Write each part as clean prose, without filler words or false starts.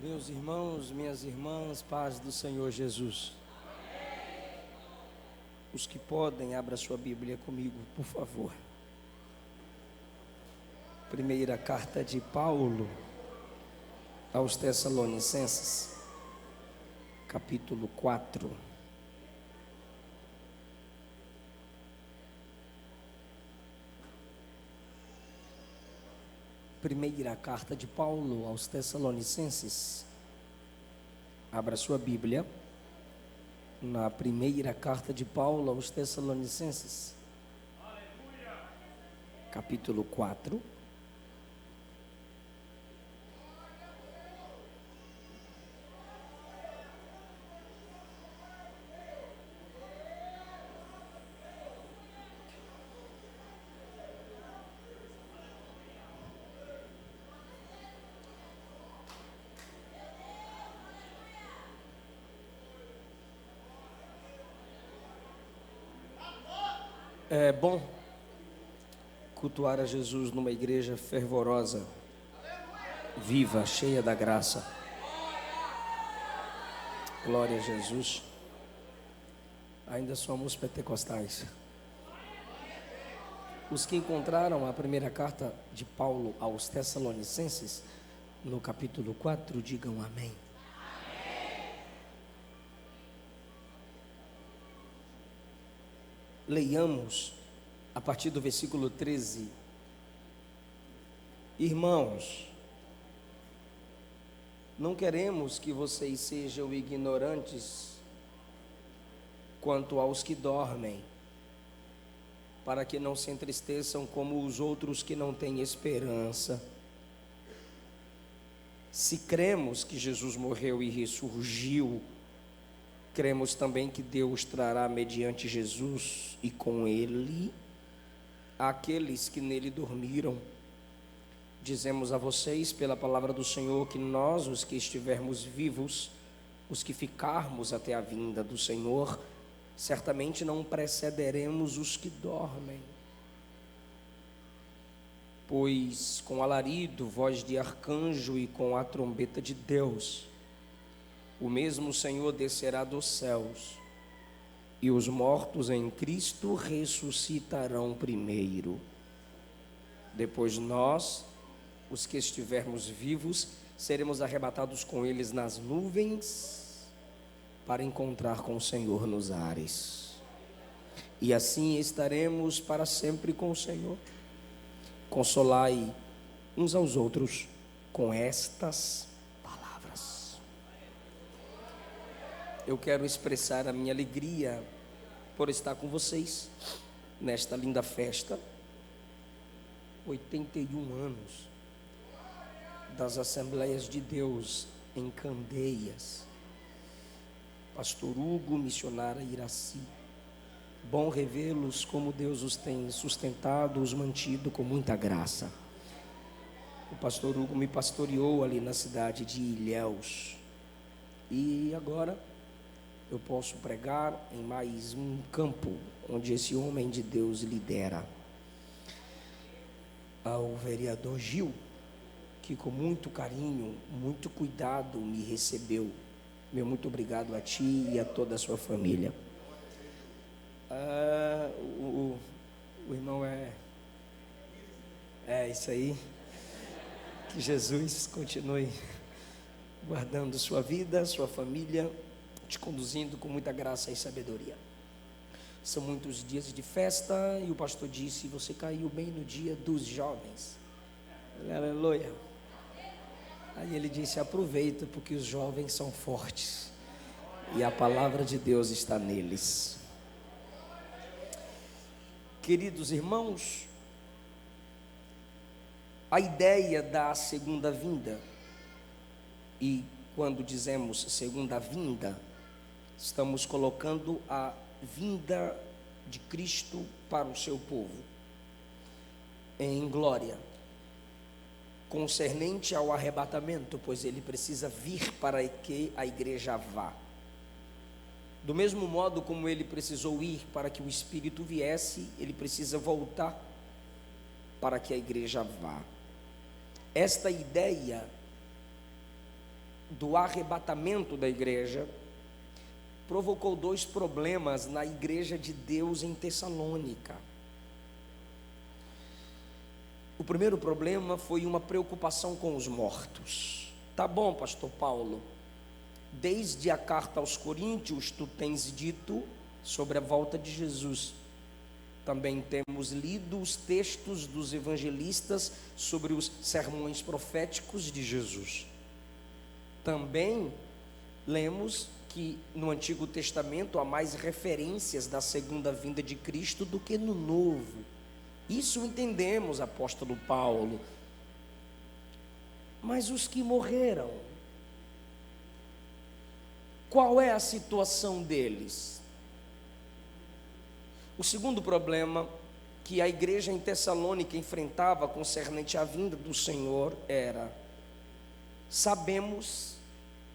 Meus irmãos, minhas irmãs, paz do Senhor Jesus. Os que podem, abra sua Bíblia comigo, por favor. Primeira carta de Paulo aos Tessalonicenses, capítulo 4. Primeira carta de Paulo aos Tessalonicenses. Abra sua Bíblia na primeira carta de Paulo aos Tessalonicenses, capítulo 4. É bom cultuar a Jesus numa igreja fervorosa, viva, cheia da graça. Glória a Jesus. Ainda somos pentecostais. Os que encontraram a primeira carta de Paulo aos Tessalonicenses, no capítulo 4, digam amém. Leiamos a partir do versículo 13. Irmãos, não queremos que vocês sejam ignorantes quanto aos que dormem, para que não se entristeçam como os outros que não têm esperança. Se cremos que Jesus morreu e ressurgiu, cremos também que Deus trará mediante Jesus e com Ele aqueles que nele dormiram. Dizemos a vocês pela palavra do Senhor que nós, os que estivermos vivos, os que ficarmos até a vinda do Senhor, certamente não precederemos os que dormem. Pois com alarido, voz de arcanjo e com a trombeta de Deus, o mesmo Senhor descerá dos céus, e os mortos em Cristo ressuscitarão primeiro. Depois nós, os que estivermos vivos, seremos arrebatados com eles nas nuvens, para encontrar com o Senhor nos ares. E assim estaremos para sempre com o Senhor. Consolai uns aos outros com estas palavras. Eu quero expressar a minha alegria por estar com vocês nesta linda festa, 81 anos das Assembleias de Deus em Candeias. Pastor Hugo, missionária Iraci, bom revê-los como Deus os tem sustentado, os mantido com muita graça. O pastor Hugo me pastoreou ali na cidade de Ilhéus, e agora eu posso pregar em mais um campo onde esse homem de Deus lidera. Ao vereador Gil, que com muito carinho, muito cuidado me recebeu. Meu muito obrigado a ti e a toda a sua família. O irmão é isso aí. Que Jesus continue guardando sua vida, sua família, te conduzindo com muita graça e sabedoria. São muitos dias de festa e o pastor disse: você caiu bem no dia dos jovens. Aleluia. Aí ele disse: aproveita, porque os jovens são fortes e a palavra de Deus está neles. Queridos irmãos, a ideia da segunda vinda, e quando dizemos segunda vinda, estamos colocando a vinda de Cristo para o seu povo em glória, concernente ao arrebatamento, pois ele precisa vir para que a igreja vá. Do mesmo modo como ele precisou ir para que o Espírito viesse, ele precisa voltar para que a igreja vá. Esta ideia do arrebatamento da igreja provocou dois problemas na igreja de Deus em Tessalônica. O primeiro problema foi uma preocupação com os mortos. Tá bom, pastor Paulo, desde a carta aos Coríntios tu tens dito sobre a volta de Jesus. Também temos lido os textos dos evangelistas sobre os sermões proféticos de Jesus. Também lemos que no Antigo Testamento há mais referências da segunda vinda de Cristo do que no Novo. Isso entendemos, apóstolo Paulo. Mas os que morreram, qual é a situação deles? O segundo problema que a igreja em Tessalônica enfrentava concernente à vinda do Senhor era: sabemos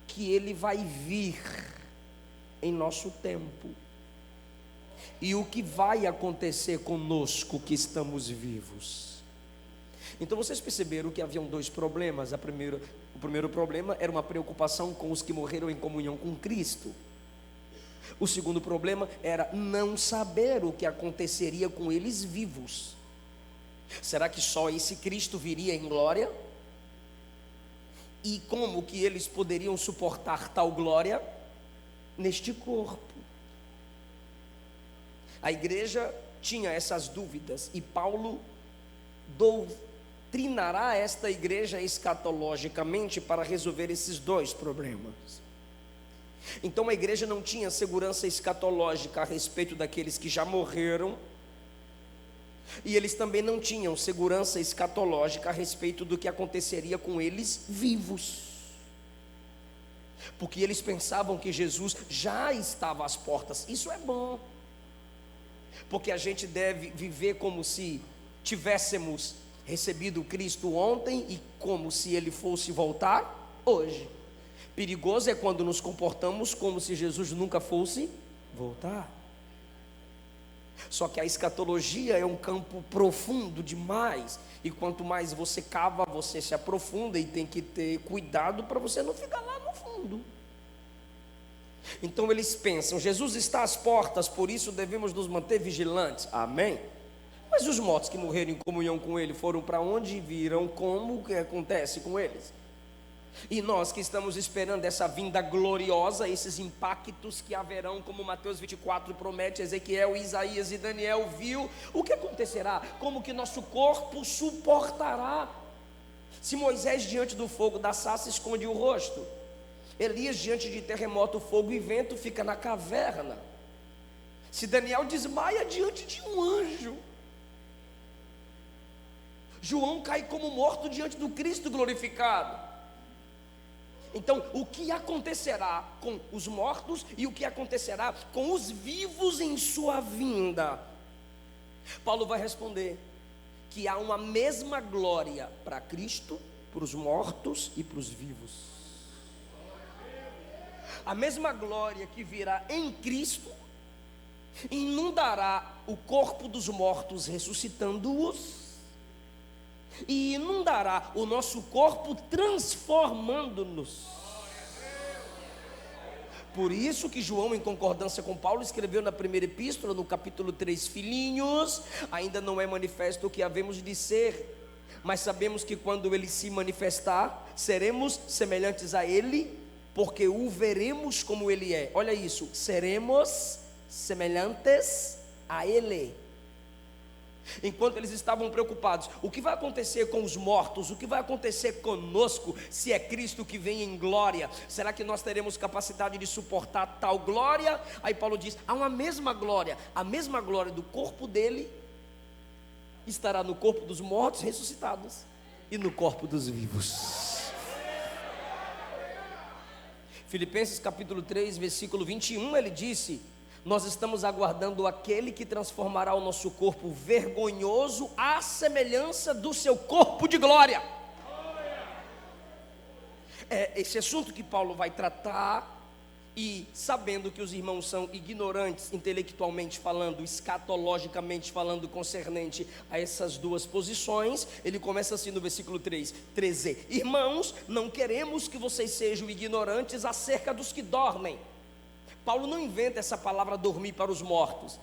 que Ele vai vir em nosso tempo, e o que vai acontecer conosco que estamos vivos? Então vocês perceberam que haviam dois problemas. O primeiro problema era uma preocupação com os que morreram em comunhão com Cristo. O segundo problema era não saber o que aconteceria com eles vivos. Será que só esse Cristo viria em glória? E como que eles poderiam suportar tal glória neste corpo? A igreja tinha essas dúvidas, e Paulo doutrinará esta igreja escatologicamente para resolver esses dois problemas. Então a igreja não tinha segurança escatológica a respeito daqueles que já morreram, e eles também não tinham segurança escatológica a respeito do que aconteceria com eles vivos, porque eles pensavam que Jesus já estava às portas. Isso é bom, porque a gente deve viver como se tivéssemos recebido Cristo ontem e como se Ele fosse voltar hoje. Perigoso é quando nos comportamos como se Jesus nunca fosse voltar. Só que a escatologia é um campo profundo demais, e quanto mais você cava, você se aprofunda, e tem que ter cuidado para você não ficar lá no fundo. Então eles pensam: Jesus está às portas, por isso devemos nos manter vigilantes. Amém? Mas os mortos que morreram em comunhão com Ele foram para onde? Viram como que acontece com eles. E nós que estamos esperando essa vinda gloriosa, esses impactos que haverão, como Mateus 24 promete, Ezequiel, Isaías e Daniel viu, o que acontecerá? Como que nosso corpo suportará? Se Moisés diante do fogo da sarça esconde o rosto, Elias diante de terremoto, fogo e vento fica na caverna, se Daniel desmaia diante de um anjo, João cai como morto diante do Cristo glorificado. Então, o que acontecerá com os mortos e o que acontecerá com os vivos em sua vinda? Paulo vai responder que há uma mesma glória para Cristo, para os mortos e para os vivos. A mesma glória que virá em Cristo inundará o corpo dos mortos, ressuscitando-os, e inundará o nosso corpo, transformando-nos. Por isso que João, em concordância com Paulo, escreveu na primeira epístola, no capítulo 3, filhinhos, ainda não é manifesto o que havemos de ser, mas sabemos que quando ele se manifestar, seremos semelhantes a ele, porque o veremos como ele é. Olha isso, seremos semelhantes a ele. Enquanto eles estavam preocupados, o que vai acontecer com os mortos? O que vai acontecer conosco, se é Cristo que vem em glória? Será que nós teremos capacidade de suportar tal glória? Aí Paulo diz, há uma mesma glória. A mesma glória do corpo dele estará no corpo dos mortos ressuscitados e no corpo dos vivos. Filipenses capítulo 3, versículo 21, ele disse: nós estamos aguardando aquele que transformará o nosso corpo vergonhoso à semelhança do seu corpo de glória. É esse assunto que Paulo vai tratar E sabendo que os irmãos são ignorantes, intelectualmente falando, escatologicamente falando, concernente a essas duas posições, ele começa assim no versículo 13: irmãos, não queremos que vocês sejam ignorantes acerca dos que dormem. Paulo não inventa essa palavra dormir para os mortos.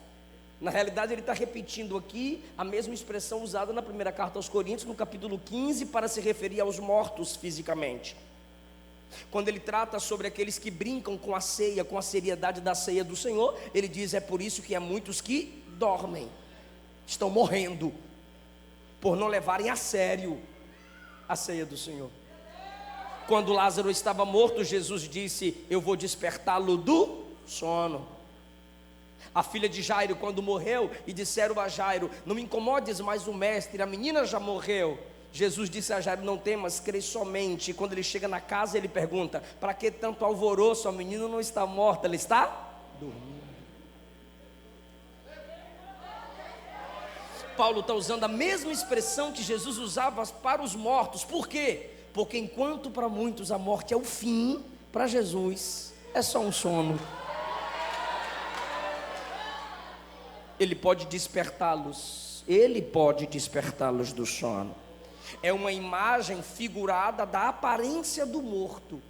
Na realidade, ele está repetindo aqui a mesma expressão usada na primeira carta aos Coríntios, no capítulo 15, para se referir aos mortos fisicamente. Quando ele trata sobre aqueles que brincam com a ceia, com a seriedade da ceia do Senhor, ele diz: é por isso que há muitos que dormem, estão morrendo, por não levarem a sério a ceia do Senhor. Quando Lázaro estava morto, Jesus disse: eu vou despertá-lo do sono. A filha de Jairo, quando morreu, e disseram a Jairo: não me incomodes mais o mestre, a menina já morreu. Jesus disse a Jairo: não temas, crê somente. E quando ele chega na casa, ele pergunta: para que tanto alvoroço? A menina não está morta, ela está dormindo. Paulo está usando a mesma expressão que Jesus usava para os mortos. Por quê? Porque enquanto para muitos a morte é o fim, para Jesus é só um sono. Ele pode despertá-los do sono. É uma imagem figurada da aparência do morto,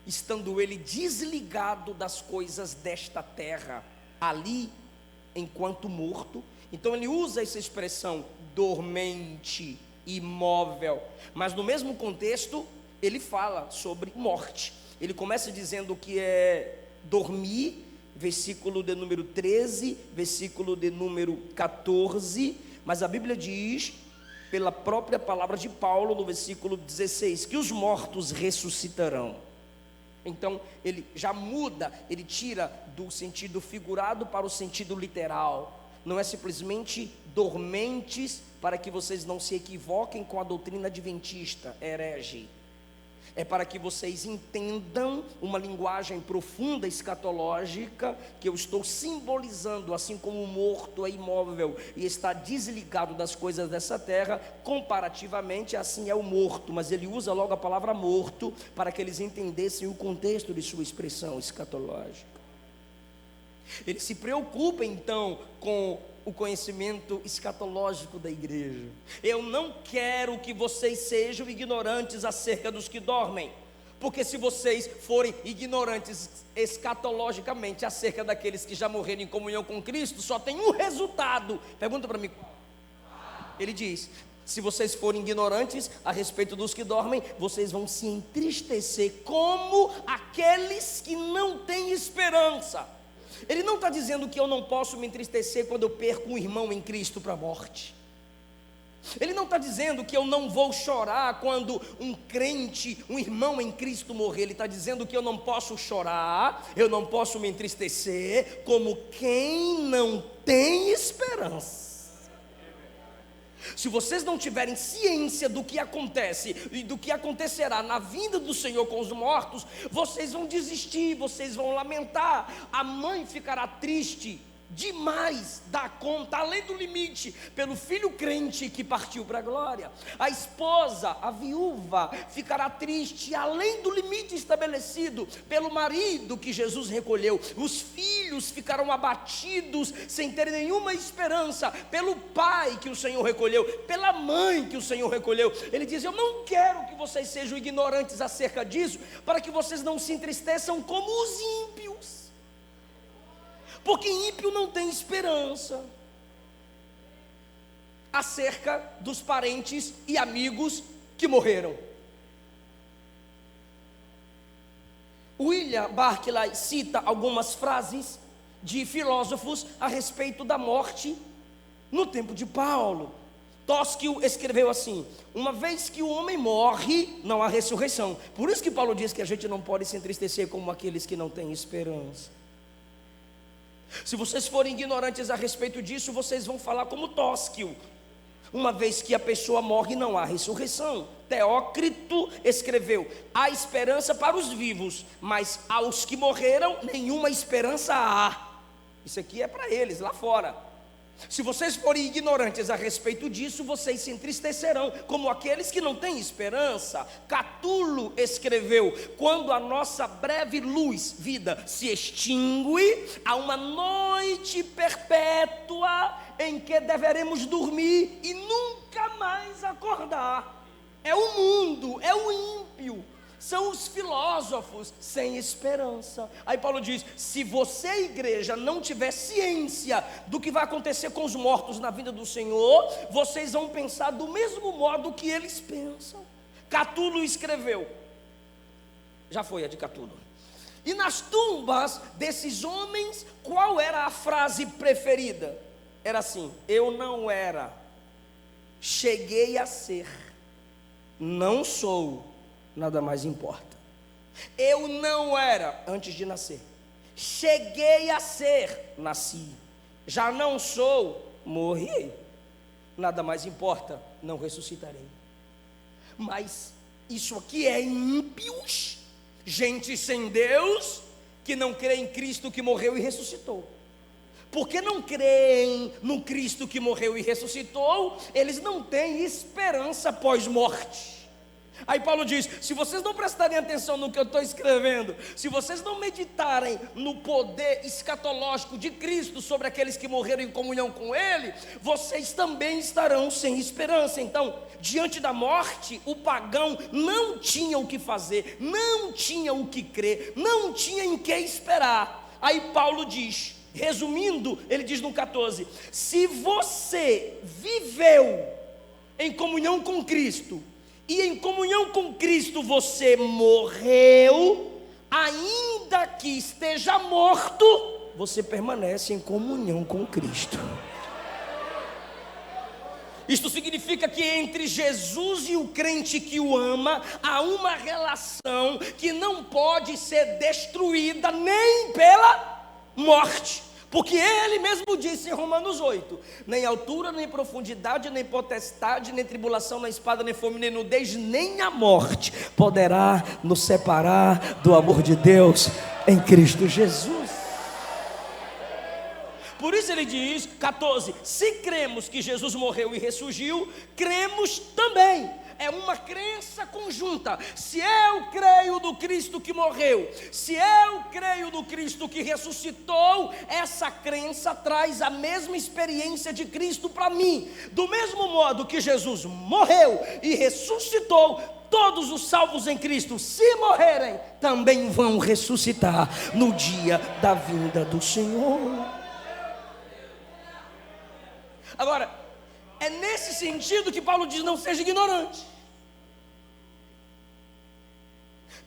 estando ele desligado das coisas desta terra, ali, enquanto morto. Então ele usa essa expressão dormente, imóvel, mas no mesmo contexto ele fala sobre morte. Ele começa dizendo que é dormir, versículo de número 13, versículo de número 14, mas a Bíblia diz, pela própria palavra de Paulo, no versículo 16, que os mortos ressuscitarão. Então ele já muda, ele tira do sentido figurado para o sentido literal. Não é simplesmente dormentes, para que vocês não se equivoquem com a doutrina adventista, herege. É para que vocês entendam uma linguagem profunda, escatológica, que eu estou simbolizando. Assim como o morto é imóvel e está desligado das coisas dessa terra, comparativamente assim é o morto, mas ele usa logo a palavra morto, para que eles entendessem o contexto de sua expressão escatológica. Ele se preocupa então com o conhecimento escatológico da igreja. Eu não quero que vocês sejam ignorantes acerca dos que dormem, porque se vocês forem ignorantes escatologicamente acerca daqueles que já morreram em comunhão com Cristo, só tem um resultado. Pergunta para mim. Ele diz: se vocês forem ignorantes a respeito dos que dormem, vocês vão se entristecer como aqueles que não têm esperança. Ele não está dizendo que eu não posso me entristecer quando eu perco um irmão em Cristo para a morte. Ele não está dizendo que eu não vou chorar quando um crente, um irmão em Cristo morrer. Ele está dizendo que eu não posso chorar, eu não posso me entristecer como quem não tem esperança. Se vocês não tiverem ciência do que acontece e do que acontecerá na vinda do Senhor com os mortos, vocês vão desistir, vocês vão lamentar. A mãe ficará triste demais da conta, além do limite, pelo filho crente que partiu para a glória. A esposa, a viúva, ficará triste, além do limite estabelecido, pelo marido que Jesus recolheu. Os filhos ficarão abatidos, sem ter nenhuma esperança, pelo pai que o Senhor recolheu, pela mãe que o Senhor recolheu. Ele diz: eu não quero que vocês sejam ignorantes acerca disso, para que vocês não se entristeçam como os ímpios, porque ímpio não tem esperança acerca dos parentes e amigos que morreram. William Barclay cita algumas frases de filósofos a respeito da morte no tempo de Paulo. Tocqueville escreveu assim: uma vez que o homem morre, não há ressurreição. Por isso que Paulo diz que a gente não pode se entristecer como aqueles que não têm esperança. Se vocês forem ignorantes a respeito disso, vocês vão falar como Tocqueville: uma vez que a pessoa morre, não há ressurreição. Teócrito escreveu: há esperança para os vivos, mas aos que morreram, nenhuma esperança há. Isso aqui é para eles, lá fora. Se vocês forem ignorantes a respeito disso, vocês se entristecerão, como aqueles que não têm esperança. Catulo escreveu: quando a nossa breve luz, vida, se extingue, há uma noite perpétua em que deveremos dormir e nunca mais acordar. É o mundo, é o ímpio, são os filósofos sem esperança. Aí Paulo diz: se você, igreja, não tiver ciência do que vai acontecer com os mortos na vinda do Senhor, vocês vão pensar do mesmo modo que eles pensam. Catulo escreveu, já foi a de Catulo. E nas tumbas desses homens, qual era a frase preferida? Era assim: eu não era, cheguei a ser, não sou, nada mais importa. Eu não era antes de nascer, cheguei a ser, nasci. Já não sou, morri. Nada mais importa, não ressuscitarei. Mas isso aqui é ímpios, gente sem Deus, que não crê em Cristo que morreu e ressuscitou. Porque não creem no Cristo que morreu e ressuscitou, eles não têm esperança pós-morte. Aí Paulo diz: se vocês não prestarem atenção no que eu estou escrevendo, se vocês não meditarem no poder escatológico de Cristo sobre aqueles que morreram em comunhão com Ele, vocês também estarão sem esperança. Então, diante da morte, o pagão não tinha o que fazer, não tinha o que crer, não tinha em que esperar. Aí Paulo diz, resumindo, ele diz no 14: se você viveu em comunhão com Cristo, e em comunhão com Cristo você morreu, ainda que esteja morto, você permanece em comunhão com Cristo. Isto significa que entre Jesus e o crente que o ama, há uma relação que não pode ser destruída nem pela morte. Porque ele mesmo disse em Romanos 8: nem altura, nem profundidade, nem potestade, nem tribulação, nem espada, nem fome, nem nudez, nem a morte poderá nos separar do amor de Deus em Cristo Jesus. Por isso ele diz, 14: se cremos que Jesus morreu e ressurgiu, cremos também. É uma crença conjunta. Se eu creio no Cristo que morreu, se eu creio no Cristo que ressuscitou, essa crença traz a mesma experiência de Cristo para mim. Do mesmo modo que Jesus morreu e ressuscitou, todos os salvos em Cristo, se morrerem, também vão ressuscitar no dia da vinda do Senhor. Agora, é nesse sentido que Paulo diz: não seja ignorante.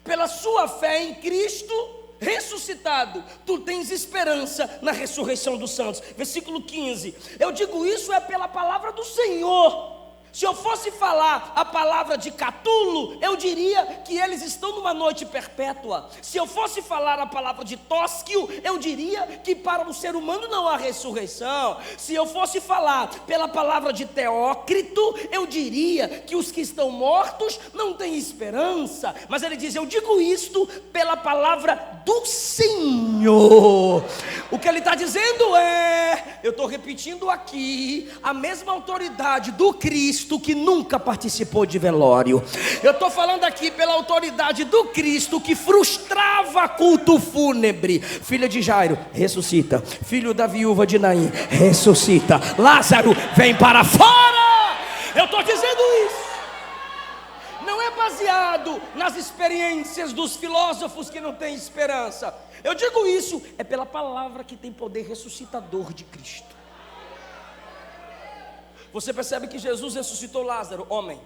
Pela sua fé em Cristo ressuscitado, tu tens esperança na ressurreição dos santos. Versículo 15: eu digo isso é pela palavra do Senhor. Se eu fosse falar a palavra de Catulo, eu diria que eles estão numa noite perpétua. Se eu fosse falar a palavra de Tosquio, eu diria que para o ser humano não há ressurreição. Se eu fosse falar pela palavra de Teócrito, eu diria que os que estão mortos não têm esperança. Mas ele diz: eu digo isto pela palavra do Senhor. O que ele está dizendo é, eu estou repetindo aqui, a mesma autoridade do Cristo que nunca participou de velório. Eu estou falando aqui pela autoridade do Cristo que frustrava culto fúnebre. Filha de Jairo, ressuscita. Filho da viúva de Naim, ressuscita. Lázaro, vem para fora. Eu estou dizendo isso. Não é baseado nas experiências dos filósofos que não têm esperança. Eu digo isso é pela palavra que tem poder ressuscitador de Cristo. Você percebe que Jesus ressuscitou Lázaro, homem.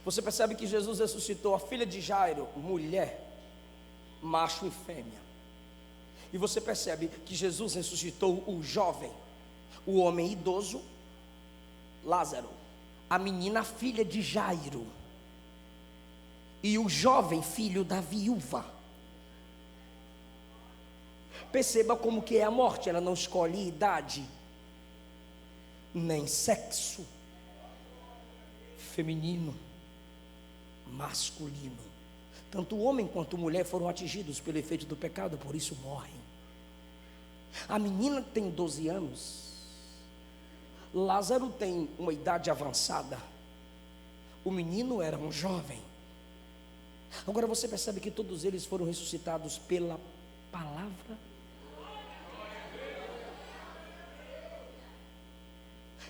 Você percebe que Jesus ressuscitou a filha de Jairo, mulher, macho e fêmea. E você percebe que Jesus ressuscitou o jovem, o homem idoso, Lázaro, a menina filha de Jairo, e o jovem filho da viúva. Perceba como que é a morte, ela não escolhe idade, nem sexo, feminino, masculino. Tanto o homem quanto a mulher foram atingidos pelo efeito do pecado, por isso morrem. A menina tem 12 anos, Lázaro tem uma idade avançada, o menino era um jovem. Agora você percebe que todos eles foram ressuscitados pela palavra.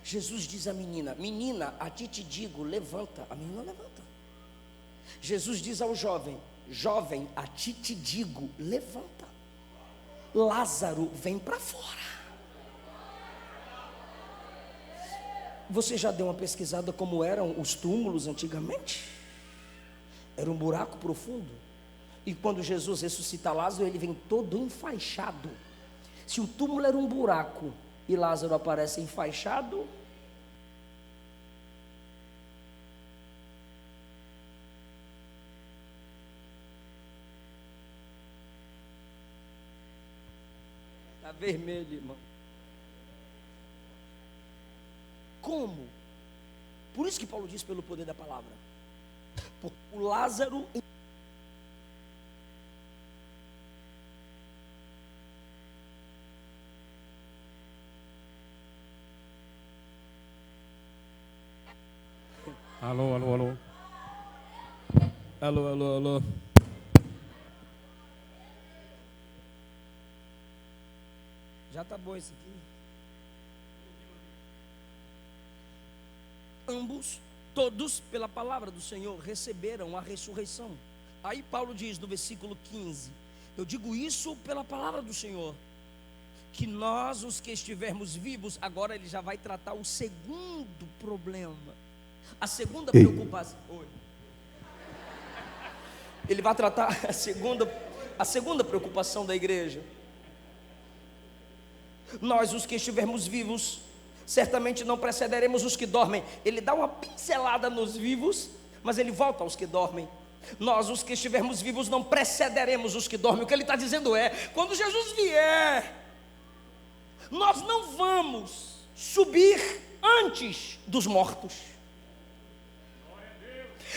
Jesus diz à menina: menina, a ti te digo, levanta. A menina levanta. Jesus diz ao jovem: jovem, a ti te digo, levanta. Lázaro vem para fora. Você já deu uma pesquisada como eram os túmulos antigamente? Era um buraco profundo. E quando Jesus ressuscita Lázaro, ele vem todo enfaixado. Se o túmulo era um buraco e Lázaro aparece enfaixado, está vermelho, irmão. Como? Por isso que Paulo diz pelo poder da palavra. Porque o Lázaro, Alô, alô, alô. Alô, alô, alô. já está bom isso aqui. Ambos, todos, pela palavra do Senhor, receberam a ressurreição. Aí Paulo diz no versículo 15: eu digo isso pela palavra do Senhor, que nós, os que estivermos vivos, agora ele já vai tratar o segundo problema, a segunda preocupação. Oi. Ele vai tratar a segunda preocupação da igreja. Nós, os que estivermos vivos, certamente não precederemos os que dormem. Ele dá uma pincelada nos vivos, mas ele volta aos que dormem. Nós, os que estivermos vivos, não precederemos os que dormem. O que ele está dizendo é: quando Jesus vier, nós não vamos subir antes dos mortos.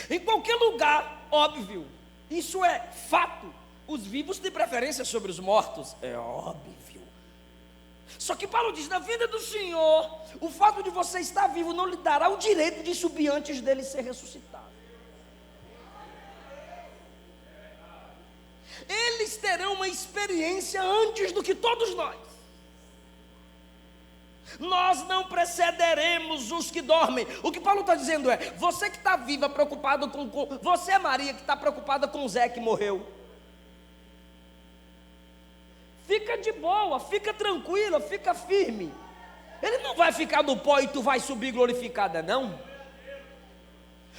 Em qualquer lugar, óbvio, isso é fato. Os vivos têm preferência sobre os mortos, é óbvio. Só que Paulo diz: na vida do Senhor, o fato de você estar vivo não lhe dará o direito de subir antes dele ser ressuscitado. Eles terão uma experiência antes do que todos nós. Nós não precederemos os que dormem. O que Paulo está dizendo é: você que está viva, preocupado com você, Maria, que está preocupada com o Zé que morreu, fica de boa, fica tranquila, fica firme. Ele não vai ficar no pó e tu vai subir glorificada, não.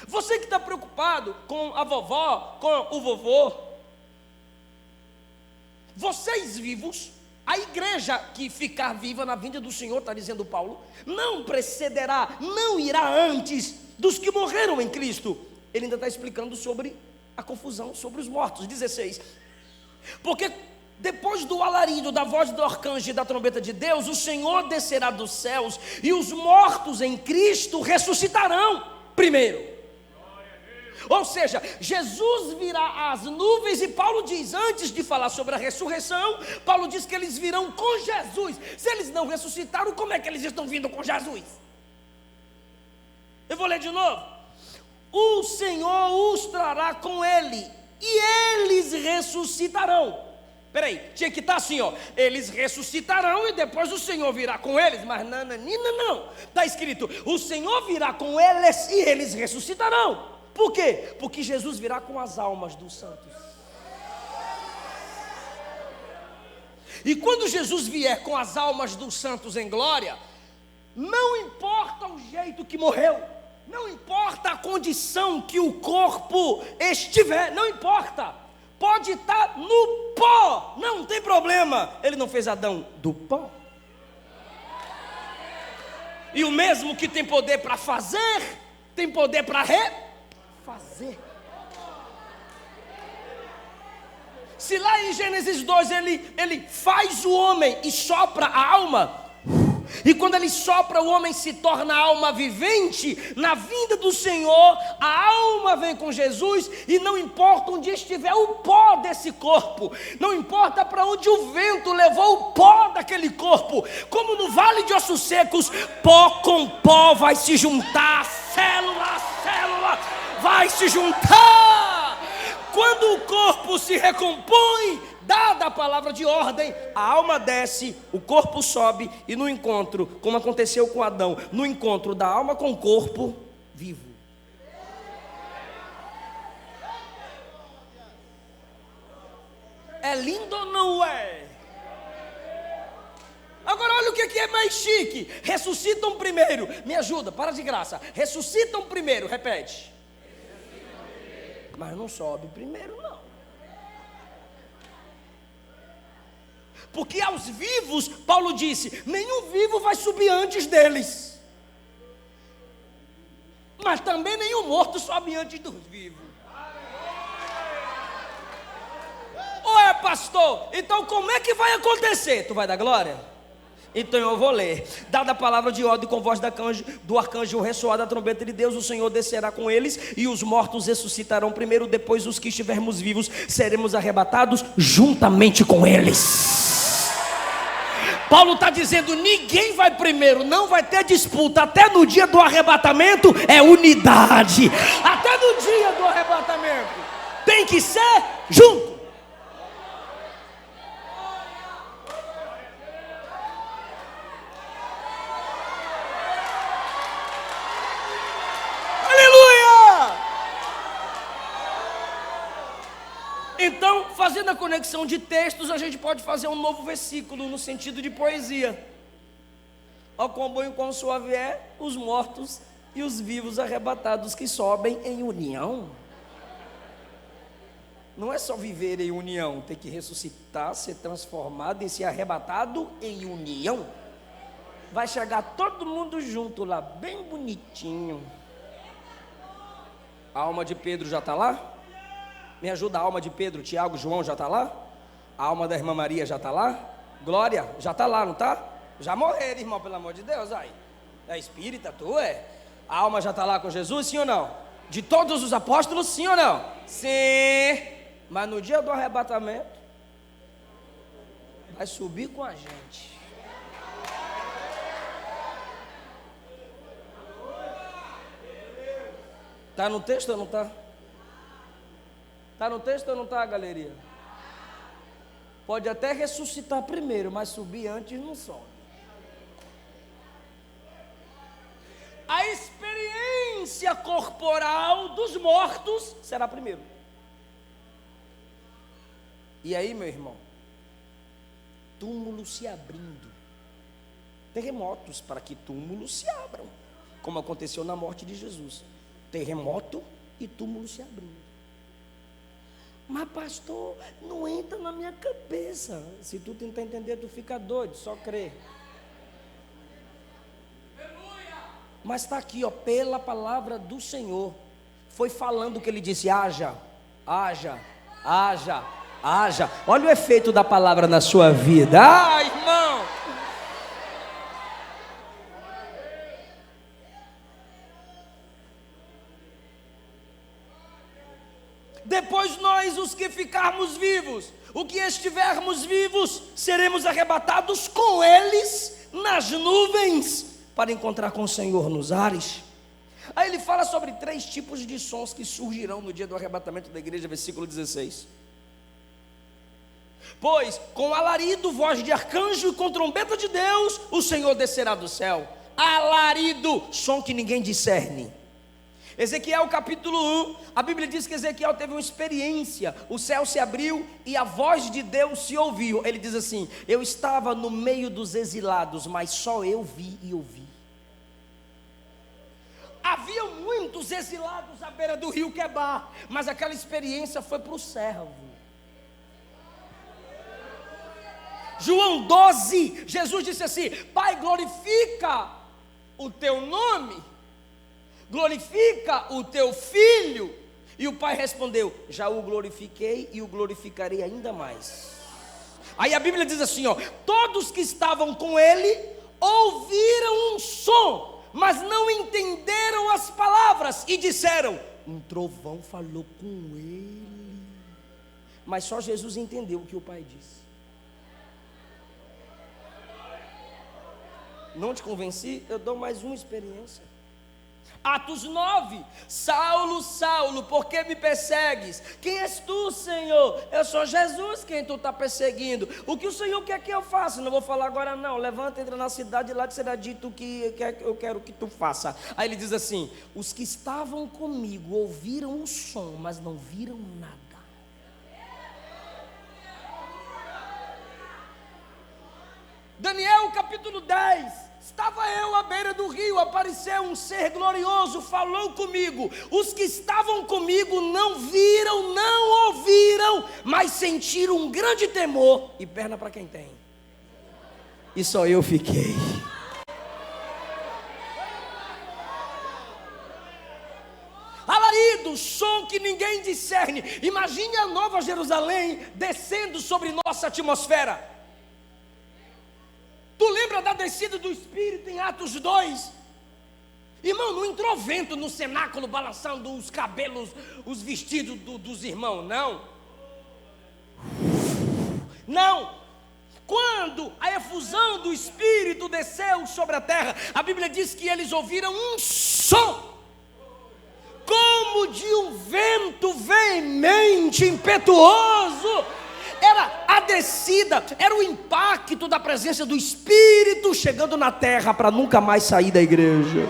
Você que está preocupado com a vovó, com o vovô, vocês vivos, a igreja que ficar viva na vinda do Senhor, está dizendo Paulo, não precederá, não irá antes dos que morreram em Cristo. Ele ainda está explicando sobre a confusão sobre os mortos. 16. Porque depois do alarido, da voz do arcanjo e da trombeta de Deus, o Senhor descerá dos céus e os mortos em Cristo ressuscitarão primeiro. Ou seja, Jesus virá às nuvens, e Paulo diz, antes de falar sobre a ressurreição, Paulo diz que eles virão com Jesus. Se eles não ressuscitaram, como é que eles estão vindo com Jesus? Eu vou ler de novo. O Senhor os trará com ele, e eles ressuscitarão. Peraí, tinha que estar assim, ó. Eles ressuscitarão e depois o Senhor virá com eles. Mas não, está escrito, o Senhor virá com eles e eles ressuscitarão. Por quê? Porque Jesus virá com as almas dos santos. E quando Jesus vier com as almas dos santos em glória, não importa o jeito que morreu, não importa a condição que o corpo estiver, não importa. Pode estar no pó, não tem problema. Ele não fez Adão do pó. E o mesmo que tem poder para fazer, tem poder para refazer. Se lá em Gênesis 2 ele faz o homem e sopra a alma, E quando ele sopra, o homem se torna alma vivente. Na vinda do Senhor, a alma vem com Jesus, e não importa onde estiver o pó desse corpo, não importa para onde o vento levou o pó daquele corpo, como no vale de ossos secos, pó com pó vai se juntar, célula a célula vai se juntar. Quando o corpo se recompõe, dada a palavra de ordem, a alma desce, o corpo sobe, e no encontro, como aconteceu com Adão, no encontro da alma com o corpo, vivo. É lindo ou não é? Agora olha o que é mais chique. Ressuscitam primeiro. Me ajuda, para de graça. Ressuscitam primeiro, repete. Mas não sobe primeiro não. Porque aos vivos, Paulo disse, nenhum vivo vai subir antes deles. Mas também nenhum morto sobe antes dos vivos. Ué, pastor, então como é que vai acontecer? Tu vai dar glória? Então eu vou ler. Dada a palavra de ordem com voz do arcanjo ressoar da trombeta de Deus, o Senhor descerá com eles, e os mortos ressuscitarão primeiro, depois os que estivermos vivos seremos arrebatados juntamente com eles. Paulo está dizendo, ninguém vai primeiro, não vai ter disputa. Até no dia do arrebatamento é unidade. Até no dia do arrebatamento tem que ser junto. Então, fazendo a conexão de textos, a gente pode fazer um novo versículo no sentido de poesia. Ó, quão bom e quão suave é os mortos e os vivos arrebatados que sobem em união. Não é só viver em união, tem que ressuscitar, ser transformado e ser arrebatado em união. Vai chegar todo mundo junto lá, bem bonitinho. A alma de Pedro já está lá? Me ajuda, a alma de Pedro, Tiago, João já está lá? A alma da irmã Maria já está lá? Glória, já está lá, não está? Já morreram, irmão, pelo amor de Deus, aí. É espírita, tu é? A alma já está lá com Jesus, sim ou não? De todos os apóstolos, sim ou não? Sim. Mas no dia do arrebatamento, vai subir com a gente. Está no texto ou não está? Está no texto ou não está, galeria? Pode até ressuscitar primeiro, mas subir antes não sobe. A experiência corporal dos mortos será primeiro. E aí, meu irmão? Túmulo se abrindo. Terremotos para que túmulos se abram. Como aconteceu na morte de Jesus. Terremoto e túmulo se abrindo. Mas pastor, não entra na minha cabeça. Se tu tentar entender, tu fica doido, só crê. Mas está aqui, ó, pela palavra do Senhor. Foi falando que ele disse, haja, haja, haja, haja. Olha o efeito da palavra na sua vida. Ah, irmão! Depois nós, os que ficarmos vivos, o que estivermos vivos, seremos arrebatados com eles nas nuvens, para encontrar com o Senhor nos ares. Aí ele fala sobre 3 tipos de sons que surgirão no dia do arrebatamento da igreja, versículo 16. Pois com alarido, voz de arcanjo e com trombeta de Deus, o Senhor descerá do céu. Alarido, som que ninguém discerne. Ezequiel capítulo 1, a Bíblia diz que Ezequiel teve uma experiência, o céu se abriu e a voz de Deus se ouviu. Ele diz assim, eu estava no meio dos exilados, mas só eu vi e ouvi. Havia muitos exilados à beira do rio Quebar, mas aquela experiência foi para o servo. João 12, Jesus disse assim, Pai, glorifica o teu nome, glorifica o teu filho. E o pai respondeu, já o glorifiquei e o glorificarei ainda mais. Aí a Bíblia diz assim, ó, todos que estavam com ele ouviram um som, mas não entenderam as palavras, e disseram: um trovão falou com ele. Mas só Jesus entendeu o que o Pai disse. Não te convenci? Eu dou mais uma experiência. Atos 9: Saulo, Saulo, por que me persegues? Quem és tu, Senhor? Eu sou Jesus, quem tu está perseguindo. O que o Senhor quer que eu faça? Não vou falar agora não. Levanta, entra na cidade, lá te será dito o que eu quero que tu faça. Aí ele diz assim: os que estavam comigo ouviram o som, mas não viram nada. Daniel capítulo 10. Estava eu à beira do rio, apareceu um ser glorioso, falou comigo. Os que estavam comigo não viram, não ouviram, mas sentiram um grande temor. E perna para quem tem. E só eu fiquei. Alarido, som que ninguém discerne. Imagine a Nova Jerusalém descendo sobre nossa atmosfera. Tu lembra da descida do Espírito em Atos 2? Irmão, não entrou vento no cenáculo balançando os cabelos, os vestidos dos irmãos, não. Não. Quando a efusão do Espírito desceu sobre a terra, a Bíblia diz que eles ouviram um som, como de um vento veemente, impetuoso. Era a descida, era o impacto da presença do Espírito chegando na terra para nunca mais sair da igreja.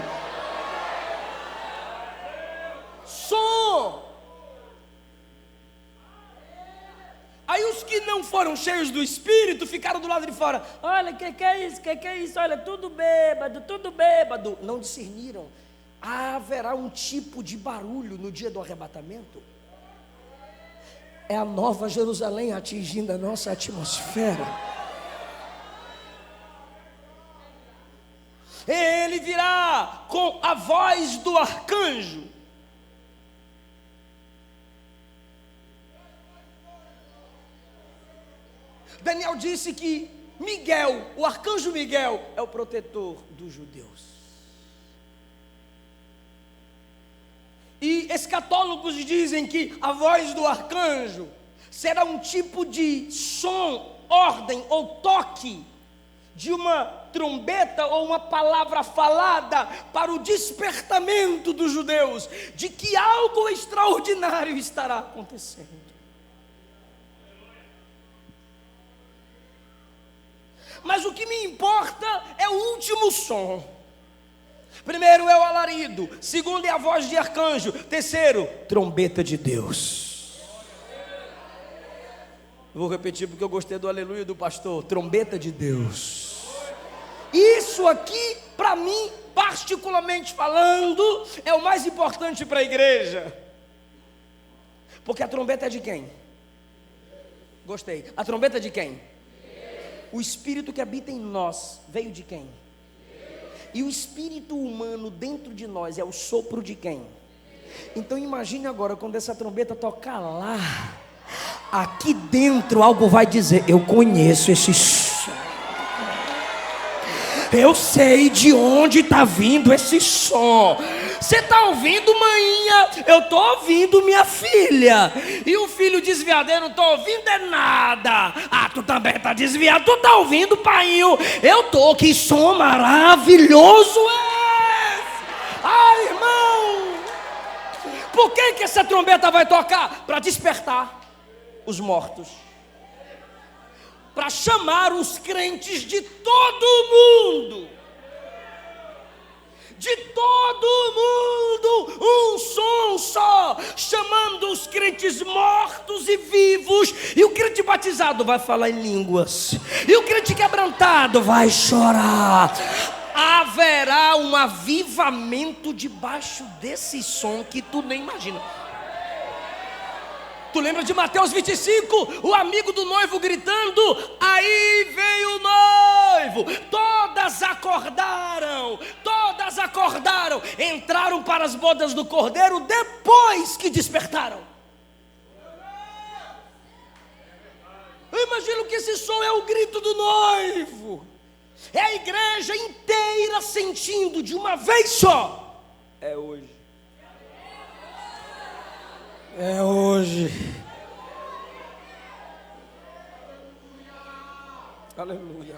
Som. Aí os que não foram cheios do Espírito ficaram do lado de fora. Olha, que é isso, que é isso? Olha, tudo bêbado, tudo bêbado. Não discerniram. Haverá um tipo de barulho no dia do arrebatamento. É a Nova Jerusalém atingindo a nossa atmosfera. Ele virá com a voz do arcanjo. Daniel disse que Miguel, o arcanjo Miguel, é o protetor dos judeus. E escatólogos dizem que a voz do arcanjo será um tipo de som, ordem ou toque de uma trombeta ou uma palavra falada para o despertamento dos judeus de que algo extraordinário estará acontecendo. Mas o que me importa é o último som. Primeiro é o alarido, segundo é a voz de arcanjo, terceiro, trombeta de Deus. Vou repetir porque eu gostei do aleluia do pastor. Trombeta de Deus. Isso aqui, para mim, particularmente falando, é o mais importante para a igreja. Porque a trombeta é de quem? Gostei. A trombeta é de quem? O Espírito que habita em nós veio de quem? E o espírito humano dentro de nós é o sopro de quem? Então imagine agora, quando essa trombeta tocar lá, aqui dentro algo vai dizer: eu conheço esse som. Eu sei de onde está vindo esse som. Você está ouvindo, maninha? Eu estou ouvindo, minha filha. E o filho desviado, não estou ouvindo é nada. Ah, tu também está desviado. Tu está ouvindo, painho? Eu estou. Que som maravilhoso é esse? Ai, irmão. Por que essa trombeta vai tocar? Para despertar os mortos. Para chamar os crentes de todo mundo. De todo mundo, um som só, chamando os crentes mortos e vivos. E o crente batizado vai falar em línguas, e o crente quebrantado vai chorar. Haverá um avivamento debaixo desse som que tu nem imagina. Tu lembra de Mateus 25, o amigo do noivo gritando: aí veio o noivo. Todas acordaram, entraram para as bodas do Cordeiro depois que despertaram. Eu imagino que esse som é o grito do noivo. É a igreja inteira sentindo de uma vez só. É hoje. É hoje. Aleluia.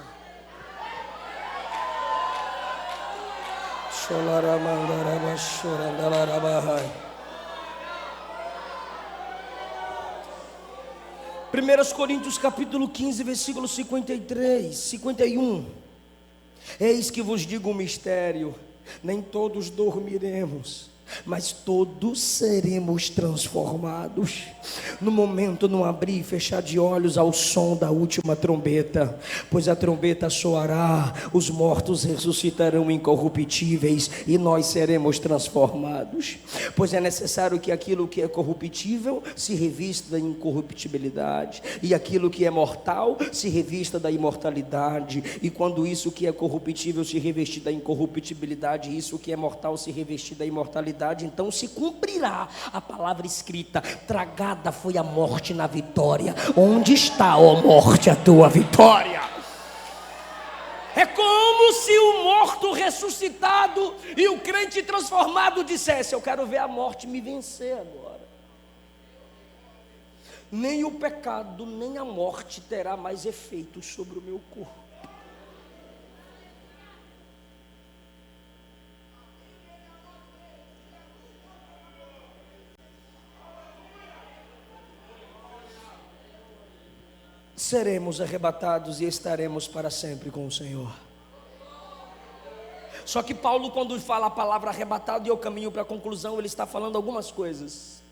Cholaramandara chorandalarabahai. 1 Coríntios capítulo 15, versículo 53, 51. Eis que vos digo um mistério: nem todos dormiremos, mas todos seremos transformados. No momento, no abrir e fechar de olhos, ao som da última trombeta. Pois a trombeta soará, os mortos ressuscitarão incorruptíveis, e nós seremos transformados. Pois é necessário que aquilo que é corruptível se revista da incorruptibilidade, e aquilo que é mortal se revista da imortalidade. E quando isso que é corruptível se revestir da incorruptibilidade, isso que é mortal se revestir da imortalidade, então se cumprirá a palavra escrita: tragada foi a morte na vitória. Onde está, ó morte, a tua vitória? É como se o morto ressuscitado e o crente transformado dissesse: eu quero ver a morte me vencer agora. Nem o pecado, nem a morte terá mais efeito sobre o meu corpo. Seremos arrebatados e estaremos para sempre com o Senhor. Só que Paulo, quando fala a palavra arrebatado, e eu caminho para a conclusão, ele está falando algumas coisas.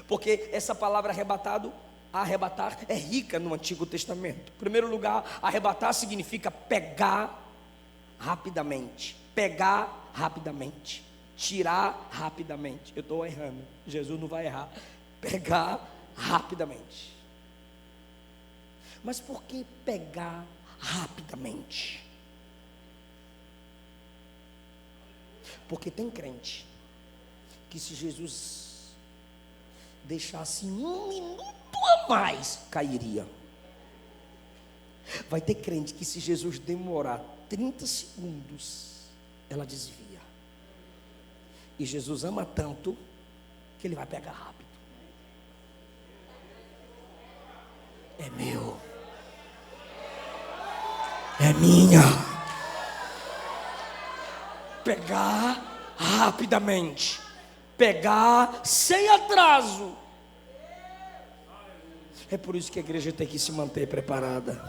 Porque essa palavra arrebatado, arrebatar, é rica no Antigo Testamento. Em primeiro lugar, arrebatar significa pegar rapidamente. Pegar rapidamente. Tirar rapidamente. Eu estou errando, Jesus não vai errar. Pegar rapidamente. Mas por que pegar rapidamente? Porque tem crente que, se Jesus deixasse um minuto a mais, cairia. Vai ter crente que, se Jesus demorar 30 segundos, ela desvia. E Jesus ama tanto que ele vai pegar rápido. É meu. É minha. Pegar rapidamente. Pegar sem atraso. É por isso que a igreja tem que se manter preparada.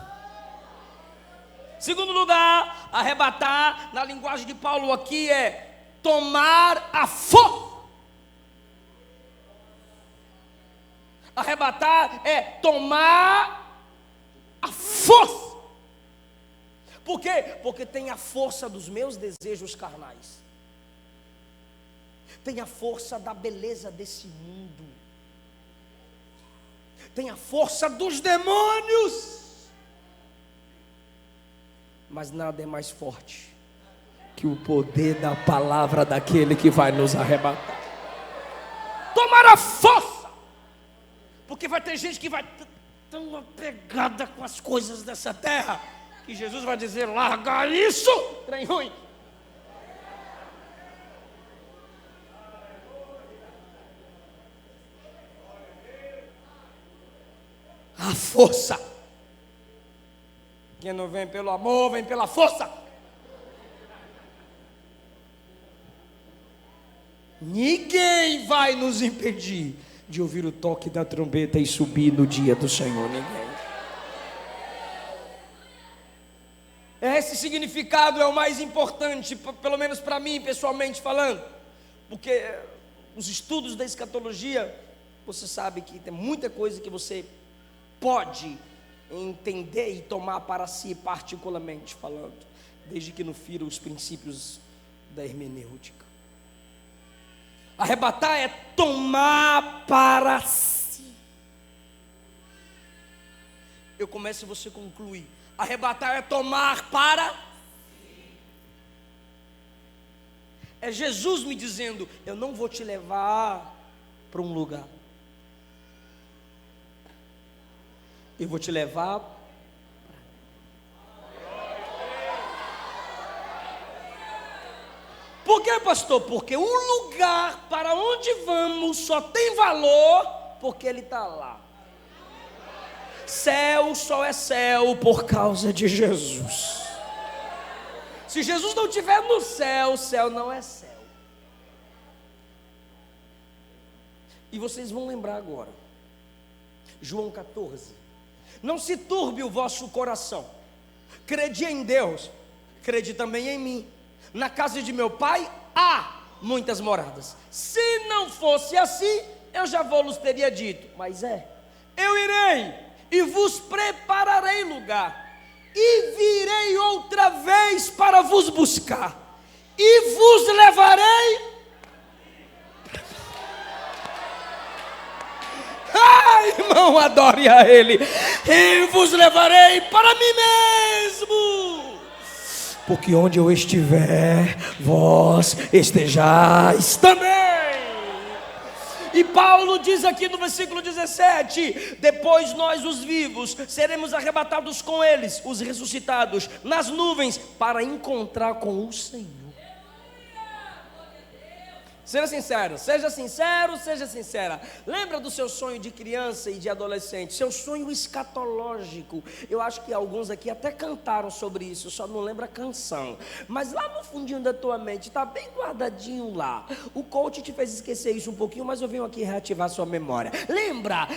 Segundo lugar, arrebatar, na linguagem de Paulo aqui, é tomar a força. Arrebatar é tomar a força. Por quê? Porque tem a força dos meus desejos carnais, tem a força da beleza desse mundo, tem a força dos demônios, mas nada é mais forte que o poder da palavra daquele que vai nos arrebatar. Tomar a força, porque vai ter gente que vai tão apegada com as coisas dessa terra, que Jesus vai dizer: larga isso, trem ruim. A força. Quem não vem pelo amor, vem pela força. Ninguém vai nos impedir de ouvir o toque da trombeta e subir no dia do Senhor. Ninguém. Esse significado é o mais importante, pelo menos para mim, pessoalmente falando, porque os estudos da escatologia, você sabe que tem muita coisa que você pode entender e tomar para si, particularmente falando, desde que não fira os princípios da hermenêutica. Arrebatar é tomar para si. Eu começo e você conclui. Arrebatar é tomar para si. É Jesus me dizendo: eu não vou te levar para um lugar, eu vou te levar. pastor? Porque o lugar para onde vamos só tem valor porque ele está lá. Céu só é céu por causa de Jesus. Se Jesus não estiver no céu, o céu não é céu. E vocês vão lembrar agora, João 14: não se turbe o vosso coração, crede em Deus, crede também em mim. Na casa de meu pai há muitas moradas. Se não fosse assim, eu já vos teria dito. Mas eu irei e vos prepararei lugar, e virei outra vez para vos buscar, e vos levarei. Irmão, adore a Ele. E vos levarei para mim mesmo, porque onde eu estiver, vós estejais também. E Paulo diz aqui no versículo 17: depois nós, os vivos, seremos arrebatados com eles, os ressuscitados, nas nuvens, para encontrar com o Senhor. Seja sincero, seja sincera. Lembra do seu sonho de criança e de adolescente, seu sonho escatológico? Eu acho que alguns aqui até cantaram sobre isso, só não lembra a canção. Mas lá no fundinho da tua mente, está bem guardadinho lá. O coach te fez esquecer isso um pouquinho, mas eu venho aqui reativar sua memória. Lembra,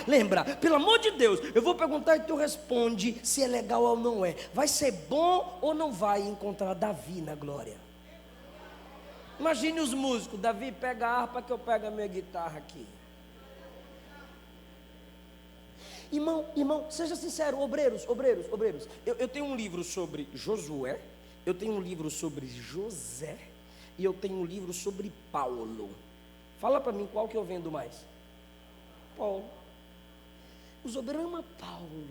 pelo amor de Deus, eu vou perguntar e tu responde se é legal ou não é. Vai ser bom ou não vai encontrar Davi na glória? Imagine os músicos: Davi, pega a harpa que eu pego a minha guitarra aqui. Irmão, seja sincero, obreiros. Eu tenho um livro sobre Josué, eu tenho um livro sobre José, e eu tenho um livro sobre Paulo. Fala para mim qual que eu vendo mais. Paulo. Os obreiros amam Paulo.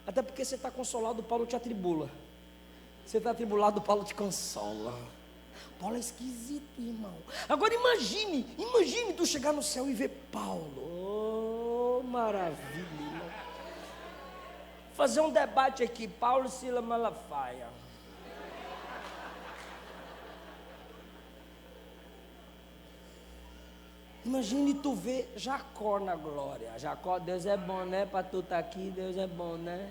Até porque você está consolado, Paulo te atribula. Você está atribulado, Paulo te consola. Paulo é esquisito, irmão. Agora imagine tu chegar no céu e ver Paulo. Oh, maravilha, irmão. Fazer um debate aqui: Paulo, Silas, Malafaia. Imagine tu ver Jacó na glória. Jacó, Deus é bom, né? Para tu estar aqui, Deus é bom, né?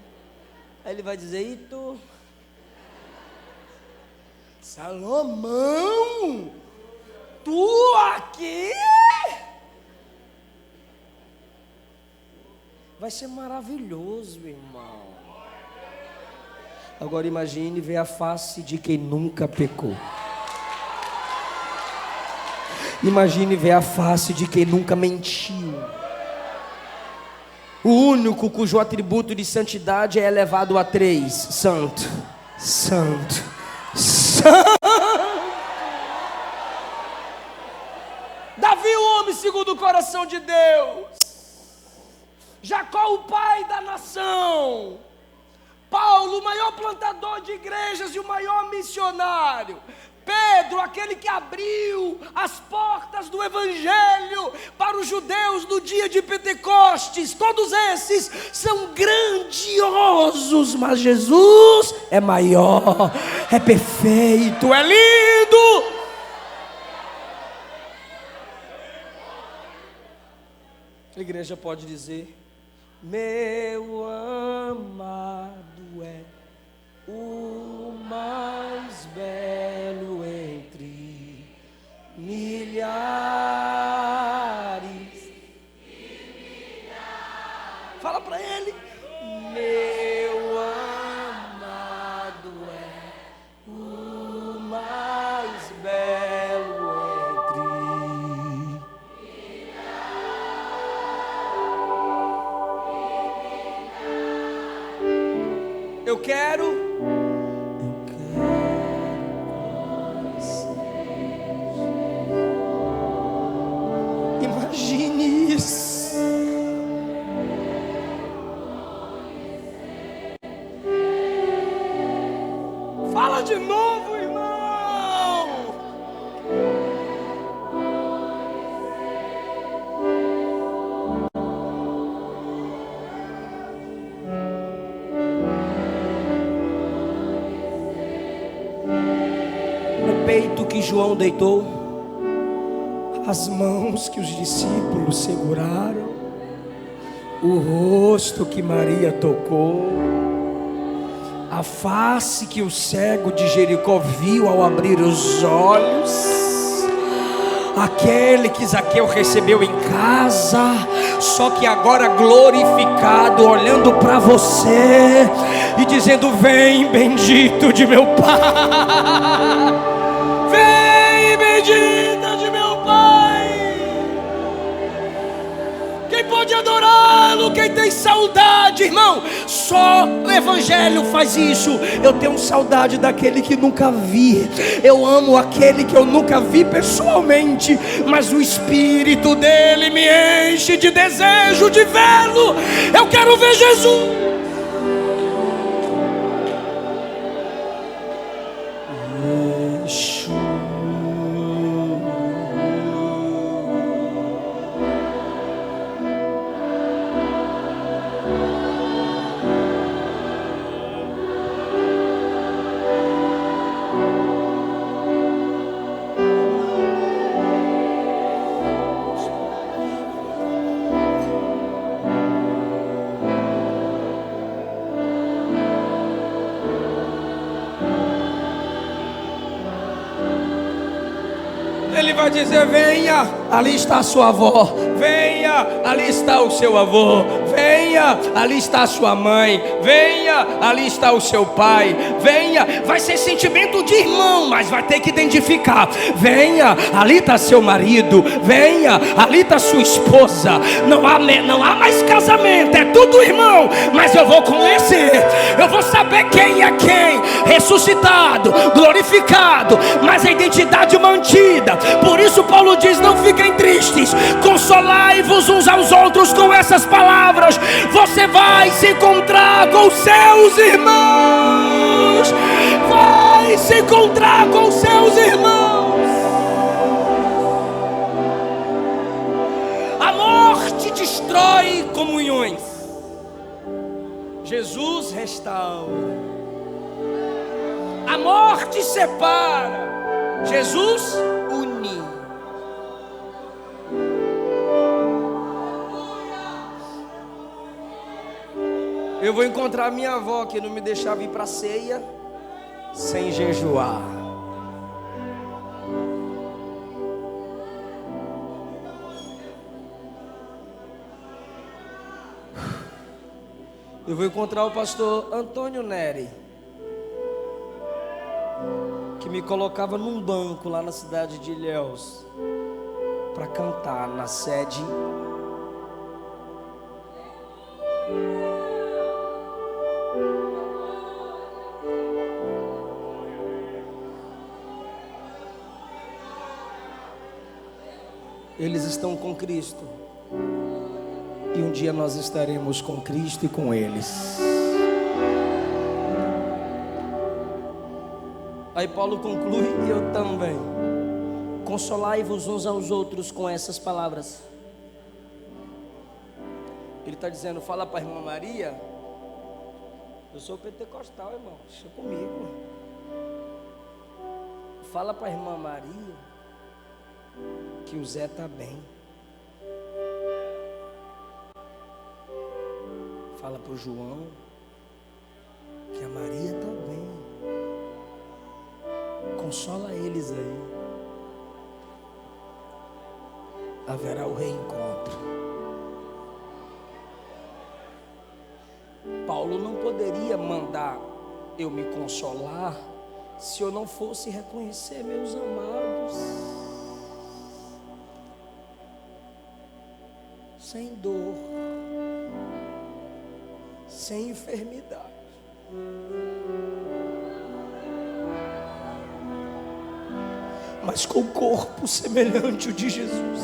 Aí ele vai dizer: e tu? Salomão, tu aqui? Vai ser maravilhoso, irmão. Agora imagine ver a face de quem nunca pecou. Imagine ver a face de quem nunca mentiu. O único cujo atributo de santidade é elevado a 3: santo, santo, Davi, o homem segundo o coração de Deus. Jacó, o pai da nação. Paulo, o maior plantador de igrejas e o maior missionário. Pedro, aquele que abriu as portas do evangelho para os judeus no dia de Pentecostes. Todos esses são grandiosos, mas Jesus é maior, é perfeito, é lindo. A igreja pode dizer: meu amado é o mais belo entre milhares. Fala para ele: meu amado é o mais belo entre milhares. Eu quero imagine isso. Fala de novo, irmão. que João deitou, as mãos que os discípulos seguraram, o rosto que Maria tocou, a face que o cego de Jericó viu ao abrir os olhos, aquele que Zaqueu recebeu em casa, só que agora glorificado, olhando para você e dizendo: vem, bendito de meu Pai, vem, bendita de meu Pai. Quem pode adorá-lo? Quem tem saudade, irmão? Só o Evangelho faz isso. Eu tenho saudade daquele que nunca vi. Eu amo aquele que eu nunca vi pessoalmente, mas o Espírito dele me enche de desejo de vê-lo. Eu quero ver Jesus. Ele vai dizer: venha, ali está a sua avó. Venha, ali está o seu avô. Venha, ali está a sua mãe. Venha, ali está o seu pai. Venha, vai ser sentimento de irmão, mas vai ter que identificar. Venha, ali está seu marido. Venha, ali está sua esposa. Não há mais casamento, é tudo irmão. Mas eu vou conhecer, eu vou saber quem é quem. Ressuscitado, glorificado, mas a identidade mantida. Por isso Paulo diz: não fiquem tristes, consolai-vos uns aos outros com essas palavras. Você vai se encontrar com seus irmãos. Vai se encontrar com seus irmãos. A morte destrói comunhões, Jesus restaura. A morte separa, Jesus une. Eu vou encontrar minha avó que não me deixava ir para a ceia sem jejuar. Eu vou encontrar o pastor Antônio Neri, que me colocava num banco lá na cidade de Ilhéus para cantar na sede. Eles estão com Cristo, e um dia nós estaremos com Cristo e com eles. Aí Paulo conclui, e eu também: consolai-vos uns aos outros com essas palavras. Ele está dizendo: fala para a irmã Maria, eu sou pentecostal, irmão, deixa comigo. Fala para a irmã Maria que o Zé está bem. Fala para o João que a Maria está bem. Consola eles aí. Haverá o reencontro. Paulo não poderia mandar eu me consolar se eu não fosse reconhecer meus amados. Sem dor, sem enfermidade, mas com o corpo semelhante ao de Jesus.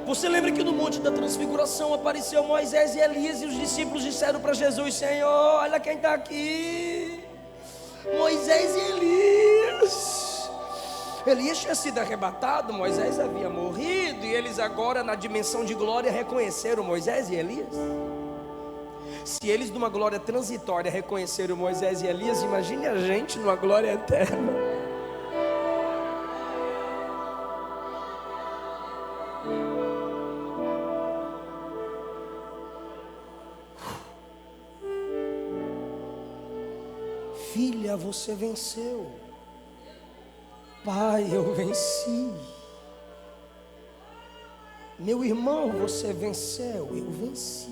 Você lembra que no Monte da Transfiguração apareceu Moisés e Elias e os discípulos disseram para Jesus: Senhor, olha quem está aqui, Moisés e Elias. Elias tinha sido arrebatado, Moisés havia morrido, e eles agora na dimensão de glória reconheceram Moisés e Elias. Se eles numa glória transitória reconheceram Moisés e Elias, imagine a gente numa glória eterna. Filha, você venceu. Pai, eu venci. Meu irmão, você venceu. Eu venci.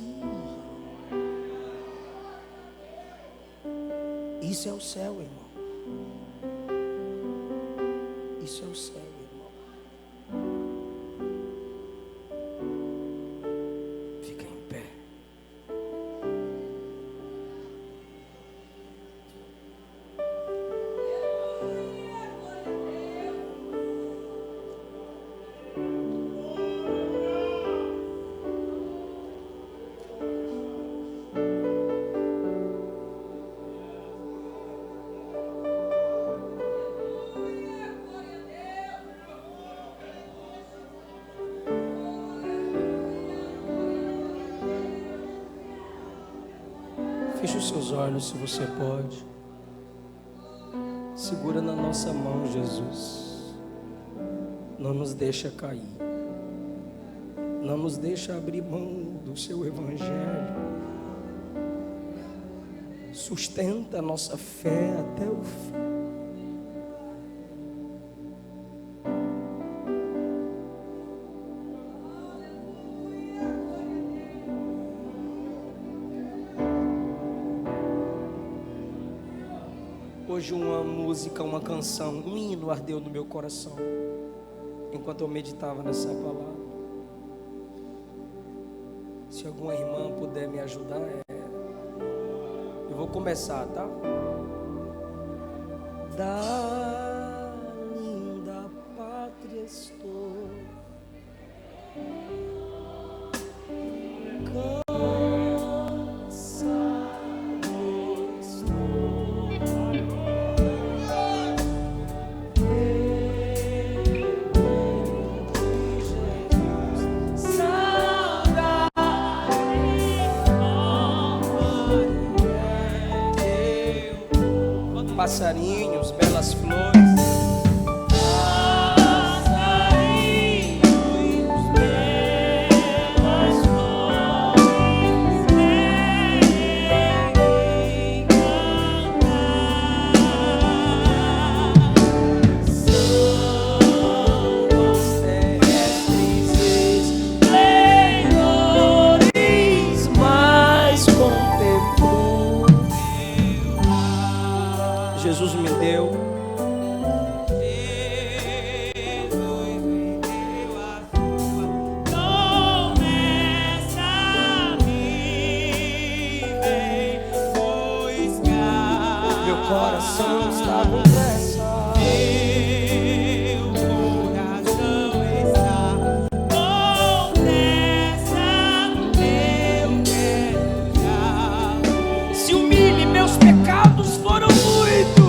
Isso é o céu, irmão. Isso é o céu, irmão. Fica em pé. Feche os seus olhos se você pode. Segura na nossa mão, Jesus. Não nos deixa cair. Não nos deixa abrir mão do seu evangelho. Sustenta a nossa fé até o fim. Hoje uma música, uma canção, um hino ardeu no meu coração enquanto eu meditava nessa palavra. Se alguma irmã puder me ajudar, eu vou começar, tá? Da linda pátria estou, passarinhos, belas flores. Passarinhos, belas flores, vem cantar. São os terrestres esplendores, mais contemplo. Jesus me deu. Jesus me deu a sua promessa, me vem buscar. Meu coração está com pressa. Meu coração está com pressa. Eu quero já. Se humilhe, meus pecados foram muitos.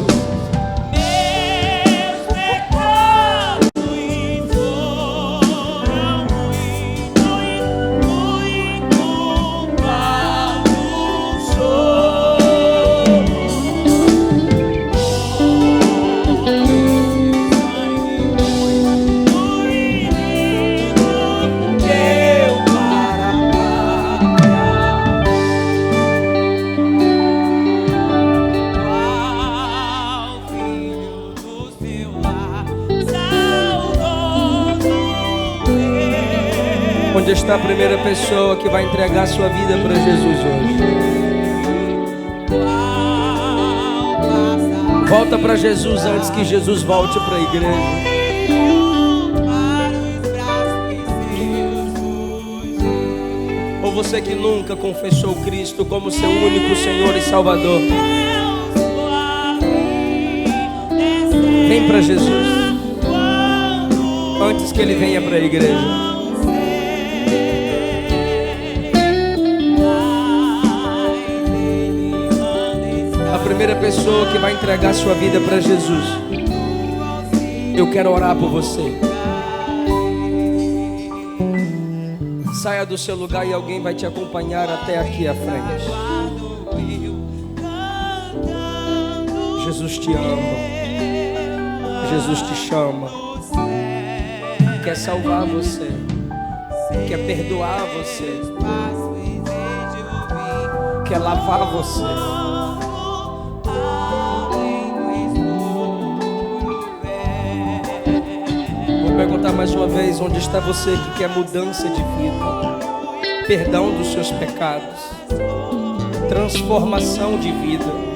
Onde está a primeira pessoa que vai entregar sua vida para Jesus hoje? Volta para Jesus antes que Jesus volte para a igreja. Ou você que nunca confessou Cristo como seu único Senhor e Salvador, vem para Jesus antes que Ele venha para a igreja. primeira pessoa que vai entregar sua vida para Jesus, eu quero orar por você. Saia do seu lugar e alguém vai te acompanhar até aqui à frente. Jesus te ama. Jesus te chama. Quer salvar você. Quer perdoar você. Quer lavar você. Vou perguntar mais uma vez: onde está você que quer mudança de vida, perdão dos seus pecados, transformação de vida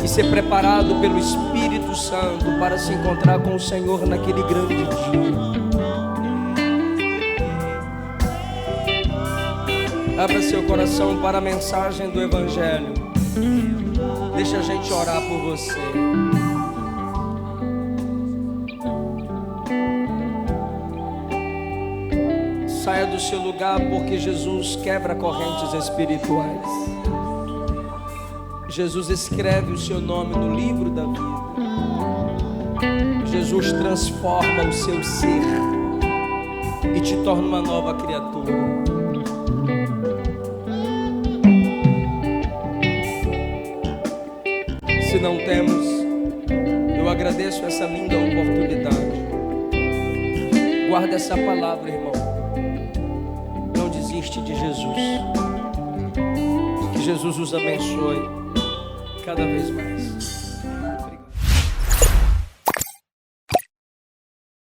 e ser preparado pelo Espírito Santo para se encontrar com o Senhor naquele grande dia? Abra seu coração para a mensagem do Evangelho. Deixa a gente orar por você. Saia do seu lugar, porque Jesus quebra correntes espirituais. Jesus escreve o seu nome no livro da vida. Jesus transforma o seu ser e te torna uma nova criatura. Se não temos, eu agradeço essa linda oportunidade. Guarda essa palavra, irmão. Não desiste de Jesus. Que Jesus os abençoe cada vez mais.